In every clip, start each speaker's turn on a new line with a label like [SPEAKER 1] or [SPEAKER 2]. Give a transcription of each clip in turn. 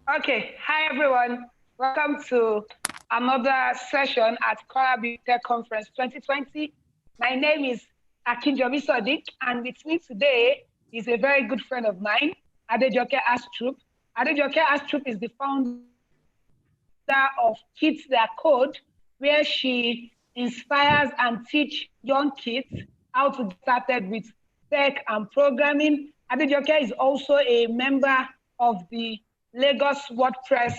[SPEAKER 1] Okay, hi everyone. Welcome to another session at KWARABUILD Tech Conference 2020. My name is Akinjomi Sodiq, and with me today is a very good friend of mine, Adejoke Astrup. Adejoke Astrup is the founder of Kids That Code, where she inspires and teach young kids how to get started with tech and programming. Adejoke is also a member of the Lagos WordPress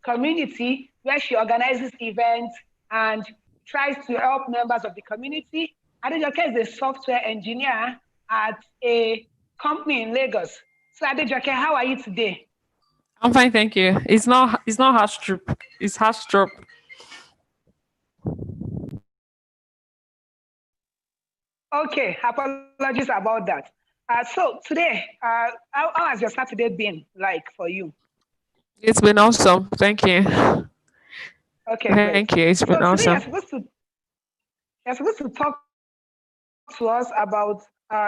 [SPEAKER 1] community, where she organizes events and tries to help members of the community. Adejoke is a software engineer at a company in Lagos. So Adejoke, how are you today?
[SPEAKER 2] I'm fine, thank you. It's not hash troop. It's hash drop.
[SPEAKER 1] Okay, apologies about that. So today, how has your Saturday been like for you?
[SPEAKER 2] It's been awesome. Thank you.
[SPEAKER 1] Okay,
[SPEAKER 2] Thank
[SPEAKER 1] great.
[SPEAKER 2] you. It's been
[SPEAKER 1] So today
[SPEAKER 2] awesome.
[SPEAKER 1] you're supposed to talk to us about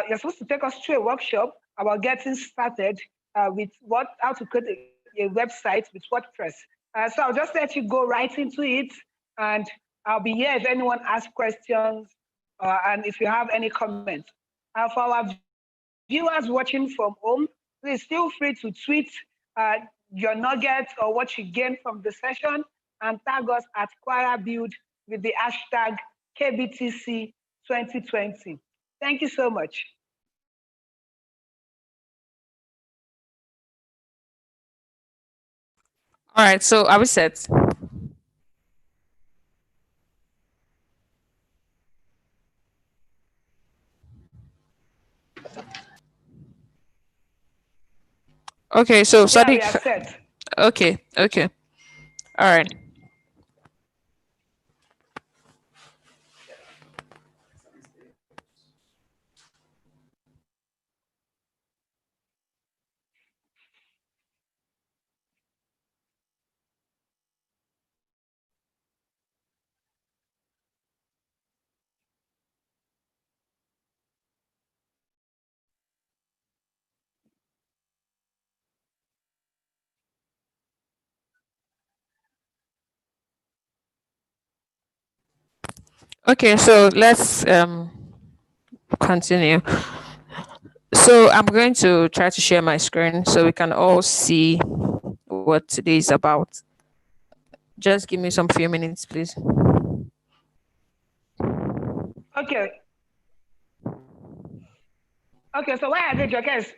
[SPEAKER 1] you're supposed to take us through a workshop about getting started how to create a website with WordPress. So I'll just let you go right into it, and I'll be here if anyone asks questions and if you have any comments. For our viewers watching from home, please feel free to tweet uh, your nuggets or what you gained from the session and tag us at Quara Build with the hashtag KBTC 2020. Thank you so much.
[SPEAKER 2] All right. So are we set? Okay. So
[SPEAKER 1] Yeah, we are
[SPEAKER 2] Sadiq.
[SPEAKER 1] set.
[SPEAKER 2] Okay. Okay. All right. Okay. So let's continue. So I'm going to try to share my screen so we can all see what today is about. Just give me some few minutes, please.
[SPEAKER 1] Okay, okay. So while Adejoke is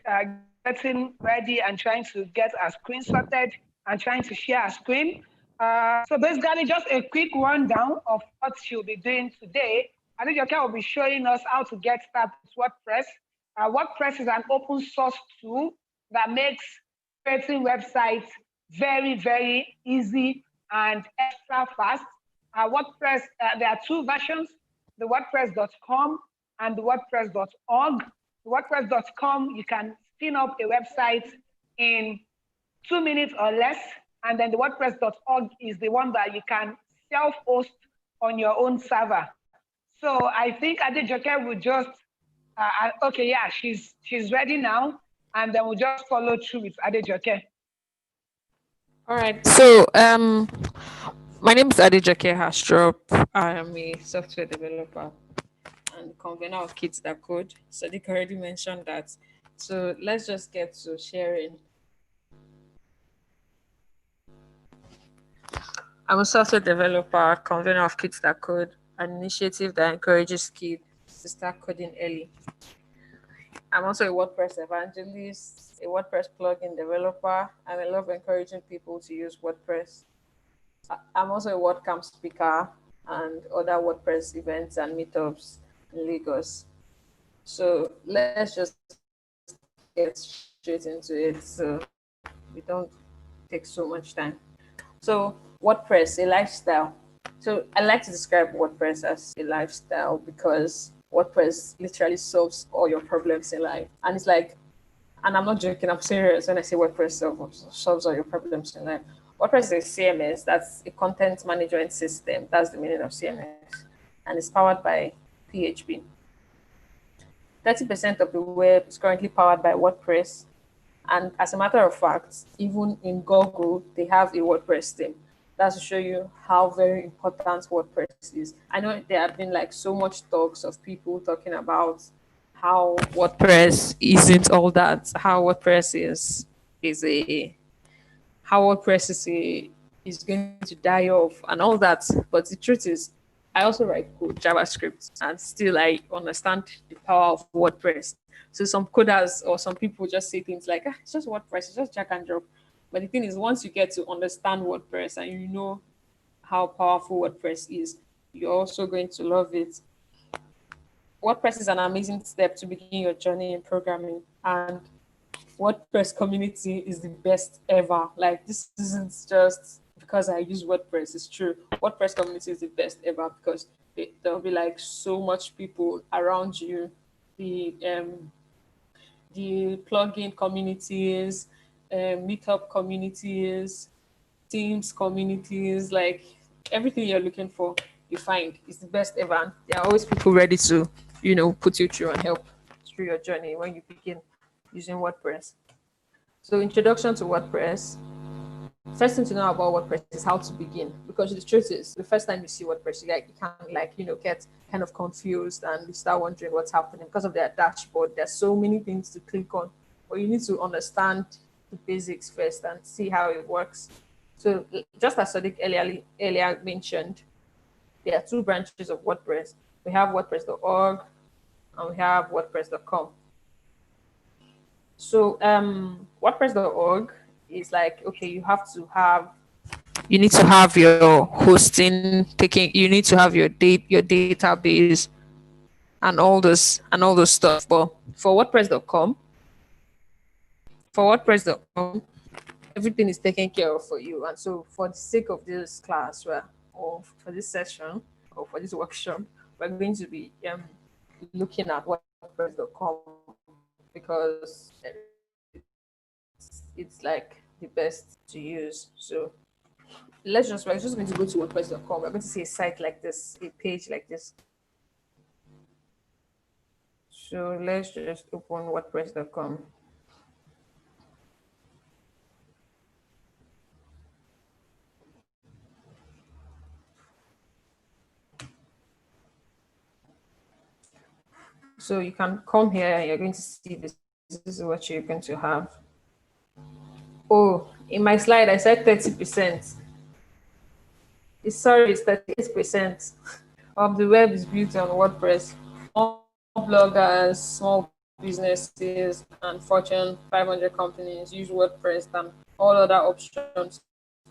[SPEAKER 1] getting ready and trying to get our screen sorted and trying to share our screen, so basically just a quick rundown of what she'll be doing today. Adejoke will be showing us how to get started with WordPress. WordPress is an open source tool that makes creating websites very, very easy and extra fast. WordPress, there are two versions, the WordPress.com and the WordPress.org. The WordPress.com, you can spin up a website in 2 minutes or less. And then the WordPress.org is the one that you can self host on your own server. So I think Adejoke will just, okay, yeah, she's ready now. And then we'll just follow through with Adejoke.
[SPEAKER 2] All right. So my name is Adejake Hastrop. I am a software developer and convener of Kids That Code. Sadiq already mentioned that. So let's just get to sharing. I'm a software developer, convener of Kids That Code, an initiative that encourages kids to start coding early. I'm also a WordPress evangelist, a WordPress plugin developer, and I love encouraging people to use WordPress. I'm also a WordCamp speaker and other WordPress events and meetups in Lagos. So let's just get straight into it so we don't take so much time. So, WordPress, a lifestyle. So, I like to describe WordPress as a lifestyle because WordPress literally solves all your problems in life. And it's like, and I'm not joking, I'm serious when I say WordPress solves all your problems in life. WordPress is a CMS, that's a content management system. That's the meaning of CMS. And it's powered by PHP. 30% of the web is currently powered by WordPress, And as a matter of fact, even in Google, they have a WordPress theme. That's to show you how very important WordPress is. I know there have been like so much talks of people talking about how WordPress isn't all that, how WordPress is a how WordPress is going to die off and all that. But the truth is, I also write code, JavaScript, and still I understand the power of WordPress. So some coders or some people just say things like, it's just WordPress, it's just drag and drop. But the thing is, once you get to understand WordPress and you know how powerful WordPress is, you're also going to love it. WordPress is an amazing step to begin your journey in programming, and WordPress community is the best ever. Like, this isn't just because I use WordPress, it's true. WordPress community is the best ever because there'll be like so much people around you. The plugin communities, meetup communities, teams communities, like everything you're looking for, you find is the best ever. And there are always people ready to, put you through and help through your journey when you begin using WordPress. So, introduction to WordPress. First thing to know about WordPress is how to begin, because the truth is, the first time you see WordPress, you can get kind of confused and you start wondering what's happening because of their dashboard. There's so many things to click on, but you need to understand the basics first and see how it works. So, just as Sadiq earlier mentioned, there are two branches of WordPress. We have WordPress.org and we have WordPress.com. So WordPress.org is like, okay, you need to have your hosting taking, you need to have your database and all those stuff. But for WordPress.com, everything is taken care of for you. And so for the sake of this class, or for this session or for this workshop, we're going to be looking at WordPress.com because it's like the best to use. So we're just going to go to WordPress.com. We're going to see a site like this, a page like this. So let's just open WordPress.com. So you can come here and you're going to see this. This is what you're going to have. Oh, in my slide, I said 30%. It's 38% of the web is built on WordPress. All bloggers, small businesses, and Fortune 500 companies use WordPress than all other options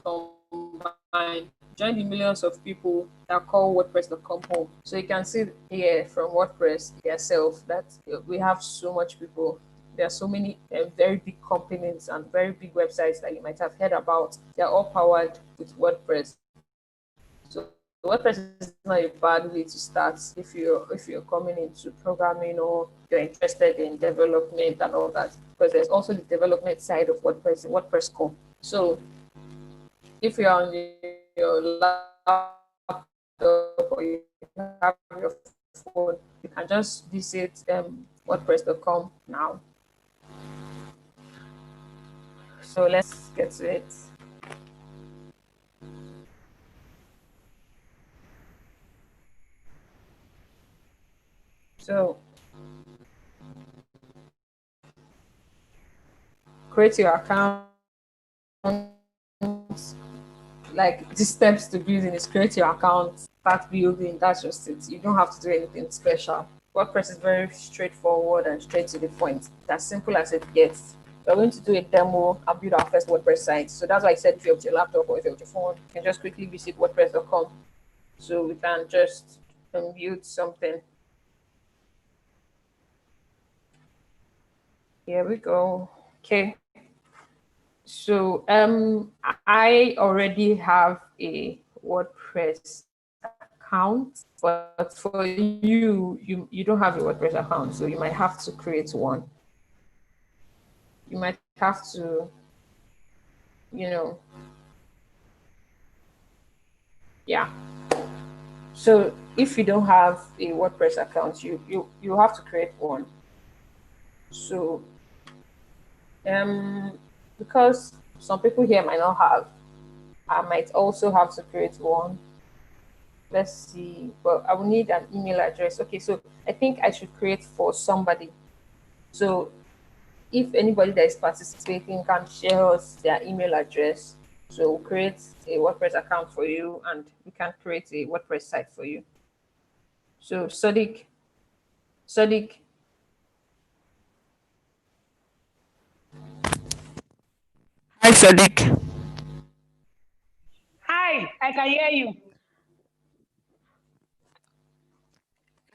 [SPEAKER 2] combined. Join the millions of people that call WordPress.com home. So you can see here from WordPress yourself that we have so much people. There are so many very big companies and very big websites that you might have heard about. They're all powered with WordPress. So WordPress is not a bad way to start if you're coming into programming or you're interested in development and all that, because there's also the development side of WordPress, WordPress core. So if you're on your laptop or you have your phone, you can just visit WordPress.com now. So let's get to it. So create your account. Like, the steps to building is create your account, start building. That's just it. You don't have to do anything special. WordPress is very straightforward and straight to the point. It's as simple as it gets. We're going to do a demo and build our first WordPress site. So that's why I said if you're with your laptop or if you're with your phone, you can just quickly visit WordPress.com. So we can just build something. Here we go. Okay. So I already have a WordPress account, but for you don't have a WordPress account, so you might have to create one. You might have to, yeah. So if you don't have a WordPress account, you have to create one. So Because some people here might not have, I might also have to create one. Let's see. Well, I will need an email address. Okay, so I think I should create for somebody. So if anybody that is participating can share us their email address, so we'll create a WordPress account for you and we can create a WordPress site for you. So Sadiq, hi Sadiq.
[SPEAKER 1] Hi, I can hear you.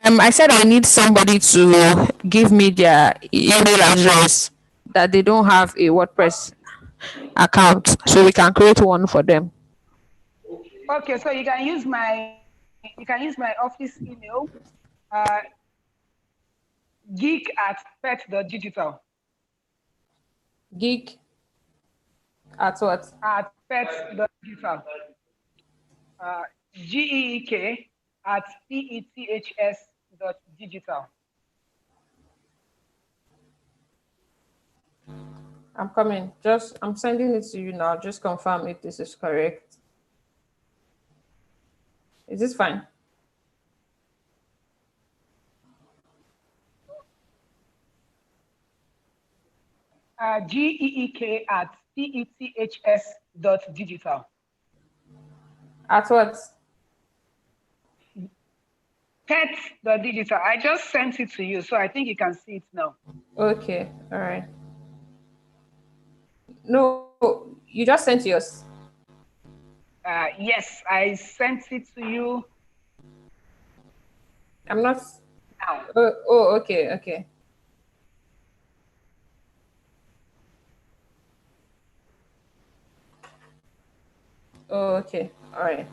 [SPEAKER 2] I said I need somebody to give me their email address that they don't have a WordPress account, so we can create one for them.
[SPEAKER 1] Okay, so you can use my office email, uh, geek@pet.digital.
[SPEAKER 2] Geek at what?
[SPEAKER 1] At pets.digital. Uh, GEEK at PETHS.digital.
[SPEAKER 2] I'm coming. I'm sending it to you now. Just confirm if this is correct. Is this fine?
[SPEAKER 1] GEEK at PETHS.digital.
[SPEAKER 2] At what?
[SPEAKER 1] Pets.digital. I just sent it to you, so I think you can see it now.
[SPEAKER 2] Okay, all right. No, you just sent yours.
[SPEAKER 1] Yes, I sent it to you
[SPEAKER 2] I'm not.
[SPEAKER 1] now.
[SPEAKER 2] Okay, okay. Oh, okay, all right.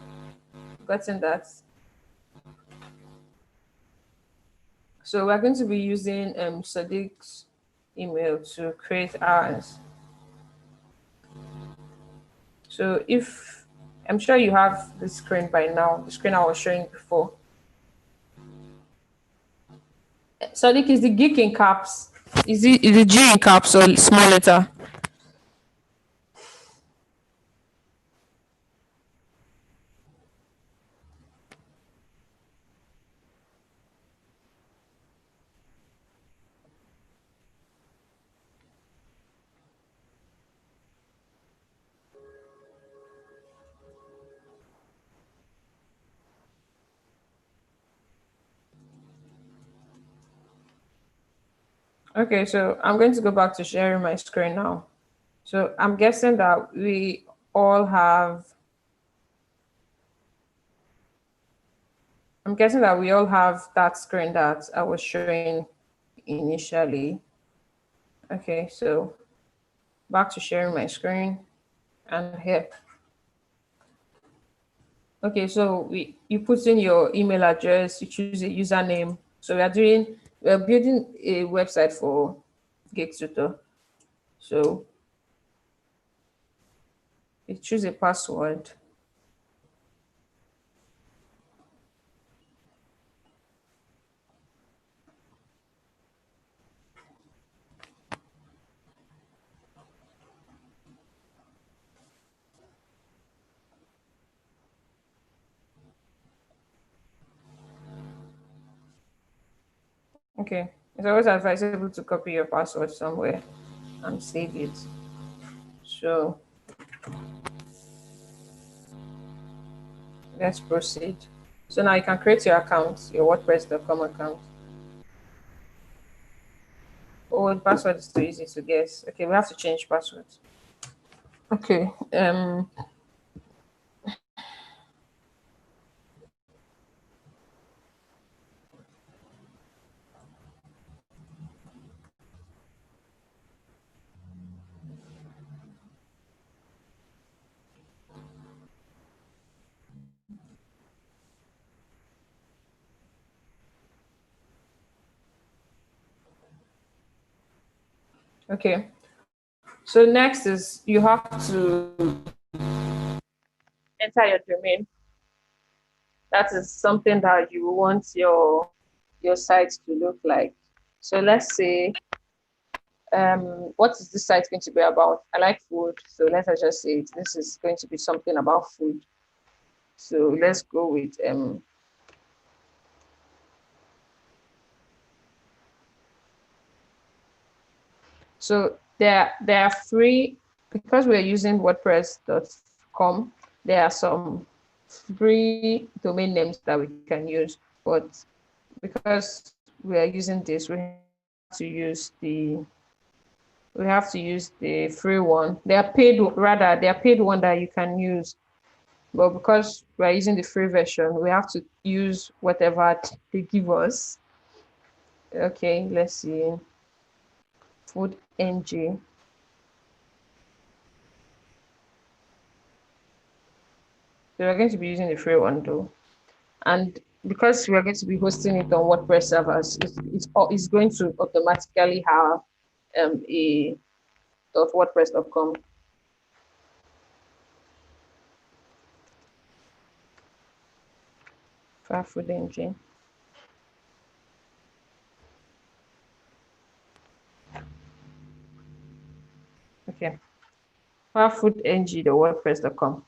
[SPEAKER 2] Gotten that. So we're going to be using Sadiq's email to create ours. So if I'm sure you have the screen by now, the screen I was showing before. Sadiq, is the geek in caps? Is the G in caps or small letter? Okay, so I'm going to go back to sharing my screen now. So I'm guessing that all have I'm guessing that we all have that screen that I was showing initially. Okay, so back to sharing my screen and here. Okay, so you put in your email address, you choose a username. So we're building a website for Gig Tutor. So you choose a password. Okay. It's always advisable to copy your password somewhere and save it. So let's proceed. So now you can create your account, your WordPress.com account. Oh, the password is too easy to guess. Okay, we have to change passwords. Okay. Okay. So next is you have to enter your domain. That is something that you want your site to look like. So let's say what is this site going to be about? I like food, so let us just say this is going to be something about food. So let's go with so there are free, because we're using WordPress.com, there are some free domain names that we can use, but because we are using this, to use the we have to use the free one. They are paid, rather, they are paid one that you can use. But because we're using the free version, we have to use whatever they give us. Okay, let's see. Food NG. So we're going to be using the free one though. And because we're going to be hosting it on WordPress servers, it's going to automatically have a .wordpress.com. Food engine. Okay. Foodng.wordpress.com.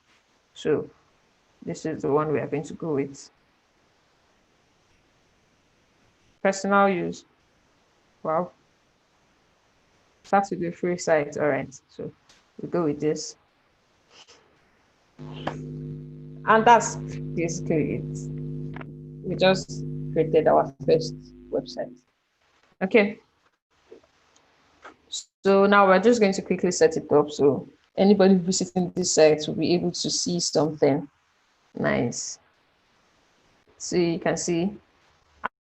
[SPEAKER 2] So this is the one we are going to go with. Personal use. Wow. Start with the free site. All right. So we go with this. And that's basically it. We just created our first website. Okay. So now we're just going to quickly set it up. So anybody visiting this site will be able to see something nice. So you can see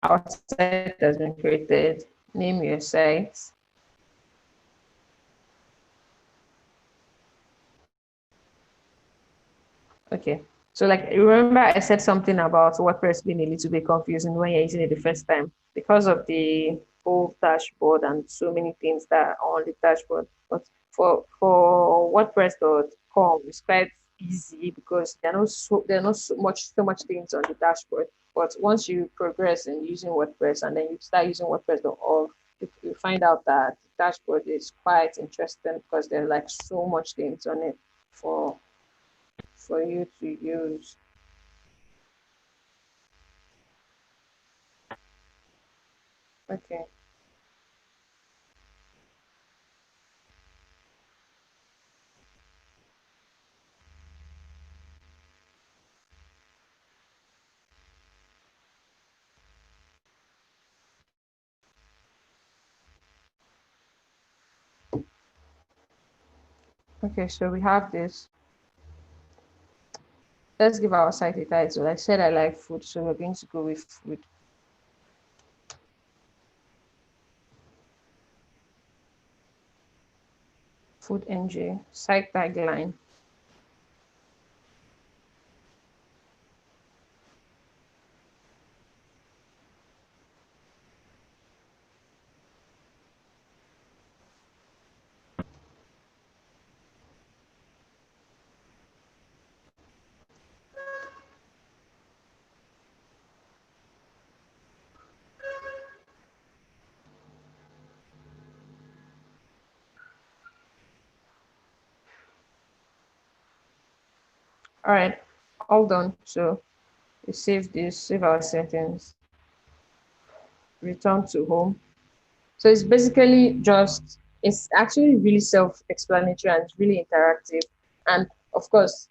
[SPEAKER 2] our site has been created. Name your site. Okay. So like, remember I said something about WordPress being a little bit confusing when you're using it the first time because of the whole dashboard and so many things that are on the dashboard. But for WordPress.com, it's quite easy because there are not so much things on the dashboard. But once you progress in using WordPress and then you start using WordPress.org, you find out that the dashboard is quite interesting because there's like so much things on it for you to use. Okay. Okay, so we have this. Let's give our site a title. I said I like food, so we're going to go with food. Food NG, site tagline. All right, all done. So we save this, save our settings, return to home. So it's basically just, it's actually really self-explanatory and it's really interactive. And of course,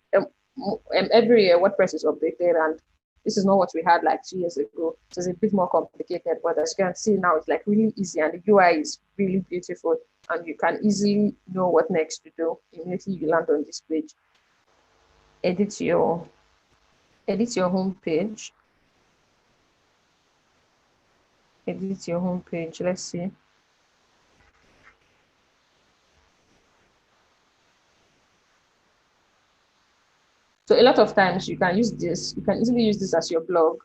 [SPEAKER 2] every year WordPress is updated, and this is not what we had like 2 years ago. So it's a bit more complicated, but as you can see now, it's like really easy and the UI is really beautiful and you can easily know what next to do immediately you land on this page. Edit your home page. Edit your home page. Let's see. So a lot of times you can easily use this as your blog,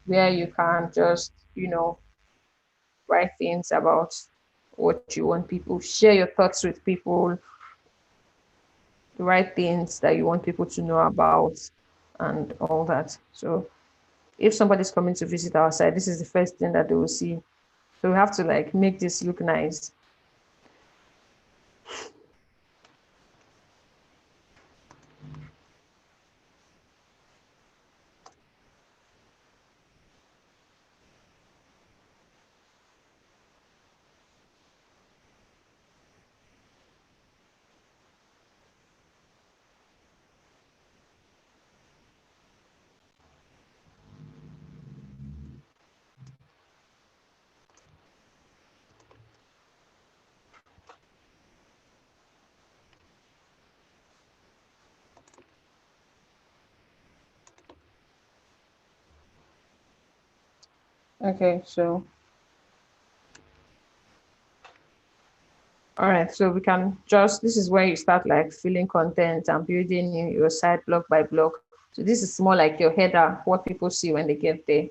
[SPEAKER 2] where you can just, write things about what you want people, share your thoughts with people, write things that you want people to know about and all that. So if somebody's coming to visit our site, this is the first thing that they will see. So we have to like make this look nice. Okay, so all right, so we can just, this is where you start like filling content and building your site block by block. So this is more like your header, what people see when they get there.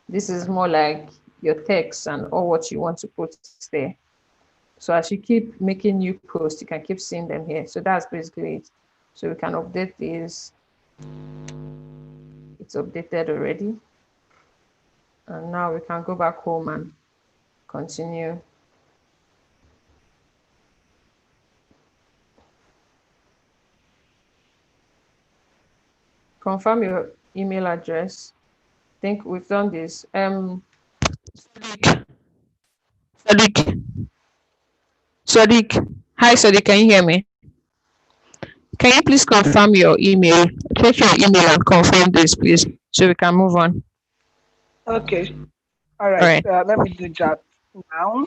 [SPEAKER 2] This is more like your text and all what you want to put there. So as you keep making new posts, you can keep seeing them here. So that's basically it. So we can update this. It's updated already. And now we can go back home and continue. Confirm your email address. I think we've done this. Sadiq. Sadiq. Hi, Sadiq. Can you hear me? Can you please confirm your email? Check your email and confirm this, please, so we can move on.
[SPEAKER 1] Okay. All
[SPEAKER 2] All
[SPEAKER 1] right.
[SPEAKER 2] right.
[SPEAKER 1] Let me do that now.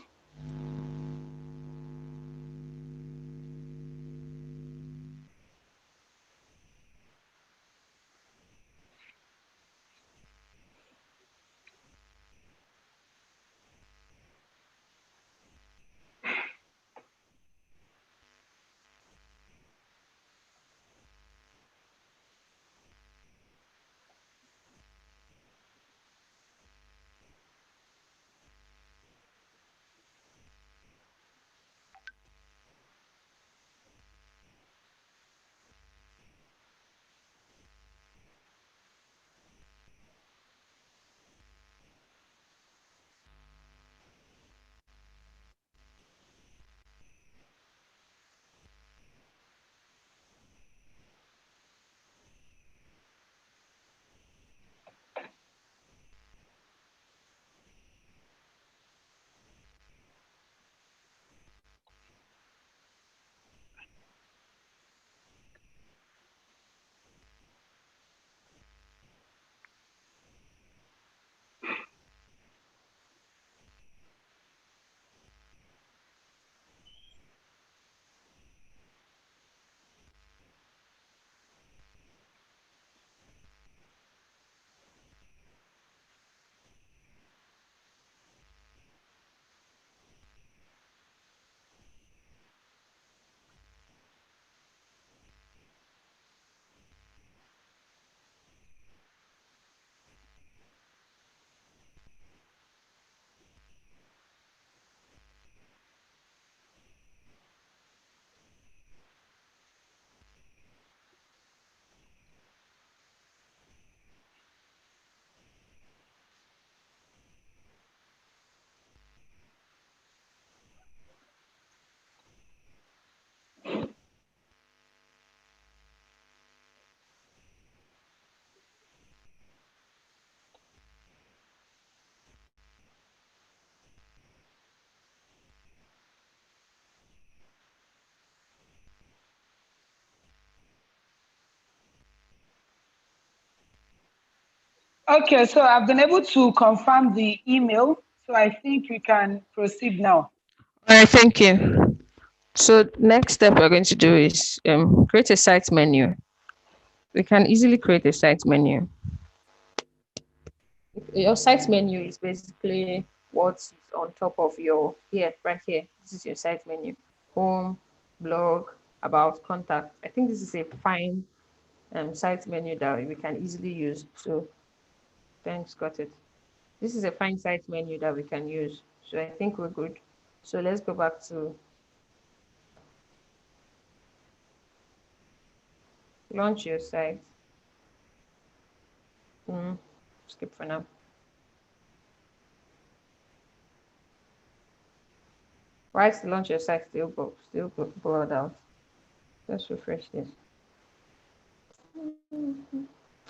[SPEAKER 1] Okay, so I've been able to confirm the email. So I think we can proceed now.
[SPEAKER 2] All right. Thank you. So next step we're going to do is create a site menu. We can easily create a site menu. Your site menu is basically what's on top of your, here, right here. This is your site menu. Home, blog, about, contact. I think this is a fine site menu that we can easily use. So thanks, got it. This is a fine site menu that we can use. So I think we're good. So let's go back to launch your site. Skip for now. Why is the launch your site blurred out? Let's refresh this.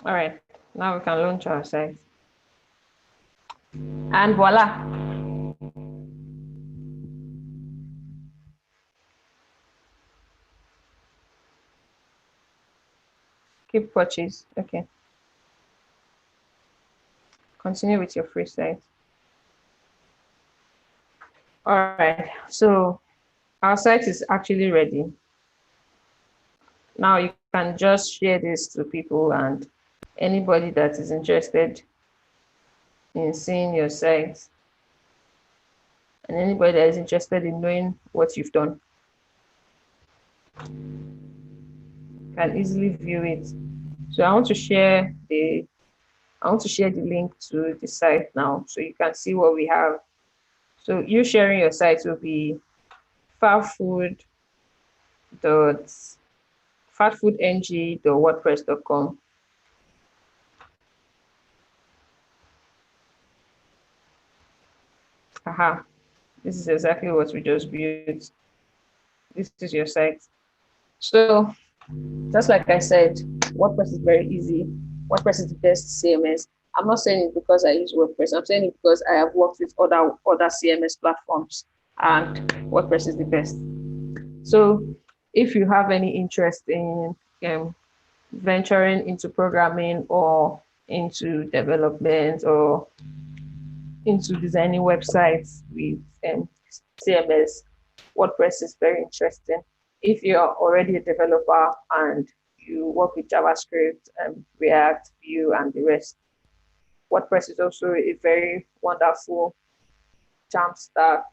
[SPEAKER 2] All right, now we can launch our site. And voila. Keep purchase. Okay. Continue with your free site. All right. So our site is actually ready. Now you can just share this to people and anybody that is interested in seeing your site and anybody that is interested in knowing what you've done can easily view it. So I want to share the link to the site now so you can see what we have. So you sharing your site will be fatfood dot fatfoodng.wordpress.com. Aha, this is exactly what we just built. This is your site. So just like I said, WordPress is very easy. WordPress is the best CMS. I'm not saying it because I use WordPress. I'm saying it because I have worked with other CMS platforms, and WordPress is the best. So if you have any interest in venturing into programming or into development or into designing websites with CMS, WordPress is very interesting. If you're already a developer and you work with JavaScript, React, Vue, and the rest, WordPress is also a very wonderful Jamstack.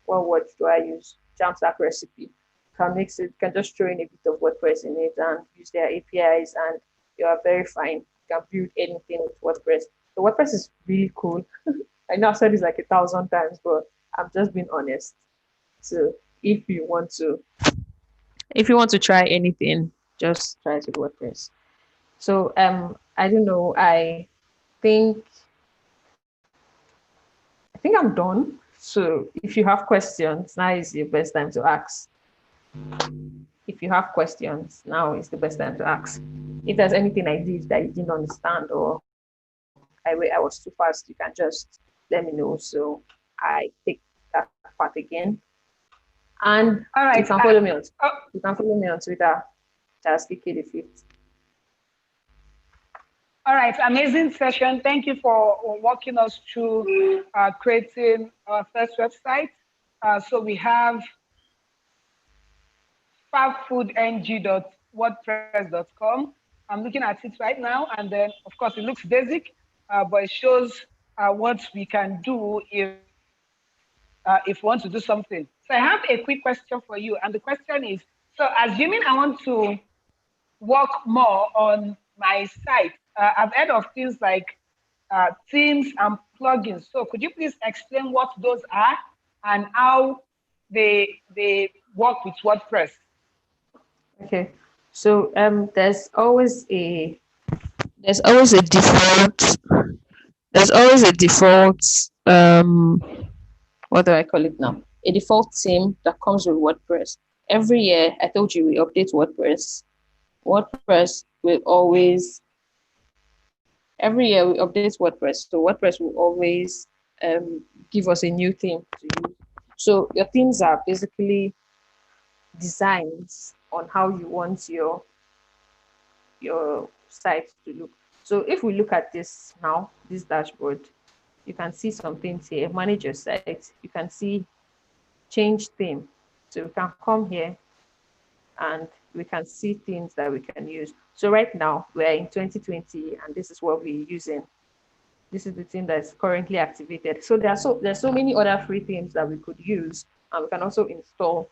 [SPEAKER 2] What word do I use? Jamstack recipe. Can just throw in a bit of WordPress in it and use their APIs, and you are very fine. You can build anything with WordPress. So WordPress is really cool. I know I've said this like 1,000 times, but I'm just being honest. So if you want to try anything, just try it with WordPress. So I don't know. Think I think I'm done. So if you have questions, now is the best time to ask. If you have questions, now is the best time to ask. If there's anything I did that you didn't understand or I was too fast, you can just let me know. So I take that part again. And
[SPEAKER 1] All right.
[SPEAKER 2] you can follow me on Twitter, just KK the Fifth.
[SPEAKER 1] All right, amazing session. Thank you for walking us through creating our first website. So we have fabfoodng.wordpress.com. I'm looking at it right now, and then of course it looks basic, but it shows what we can do if we want to do something. So I have a quick question for you, and the question is: so assuming I want to work more on my site. I've heard of things like themes and plugins. So could you please explain what those are and how they work with WordPress?
[SPEAKER 2] Okay. So there's always a default what do I call it now? A default theme that comes with WordPress. Every year, I told you we update WordPress. WordPress will always every year we update WordPress. So WordPress will always give us a new theme to use. So your themes are basically designs on how you want your site to look. So if we look at this now, this dashboard, you can see some things here. Manage your site. You can see change theme. So we can come here and we can see things that we can use. So right now we're in 2020 and this is what we're using. This is the theme that's currently activated. So there's so many other free themes that we could use, and we can also install.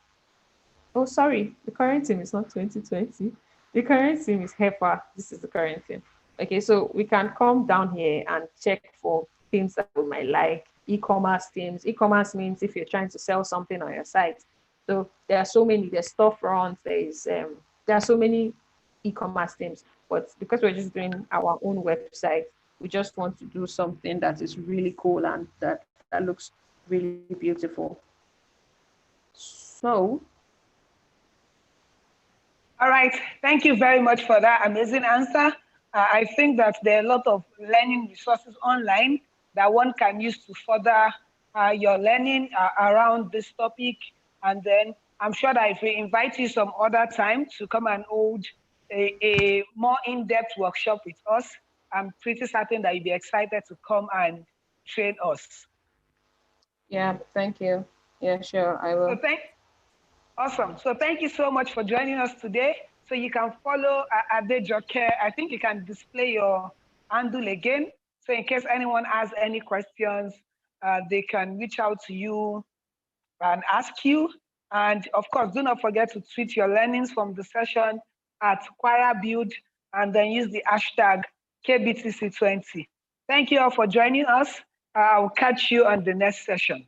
[SPEAKER 2] Oh, sorry, the current theme is not 2020. The current theme is HEPA. This is the current theme. Okay, so we can come down here and check for themes that we might like. E-commerce themes. E-commerce means if you're trying to sell something on your site. So there are so many. There's storefronts. There are so many e-commerce themes. But because we're just doing our own website, we just want to do something that is really cool and that looks really beautiful. So,
[SPEAKER 1] All right. Thank you very much for that amazing answer. I think that there are a lot of learning resources online that one can use to further your learning around this topic. And then I'm sure that if we invite you some other time to come and hold a more in-depth workshop with us, I'm pretty certain that you'll be excited to come and train us.
[SPEAKER 2] yeah, thank you. Yeah, sure, I
[SPEAKER 1] So
[SPEAKER 2] will.
[SPEAKER 1] awesome. So thank you so much for joining us today. So you can follow Adejoke. I think you can display your handle again. So in case anyone has any questions, they can reach out to you and ask you. And of course, do not forget to tweet your learnings from the session at KWARABUILD and then use the hashtag KBTC20. Thank you all for joining us. I'll catch you on the next session.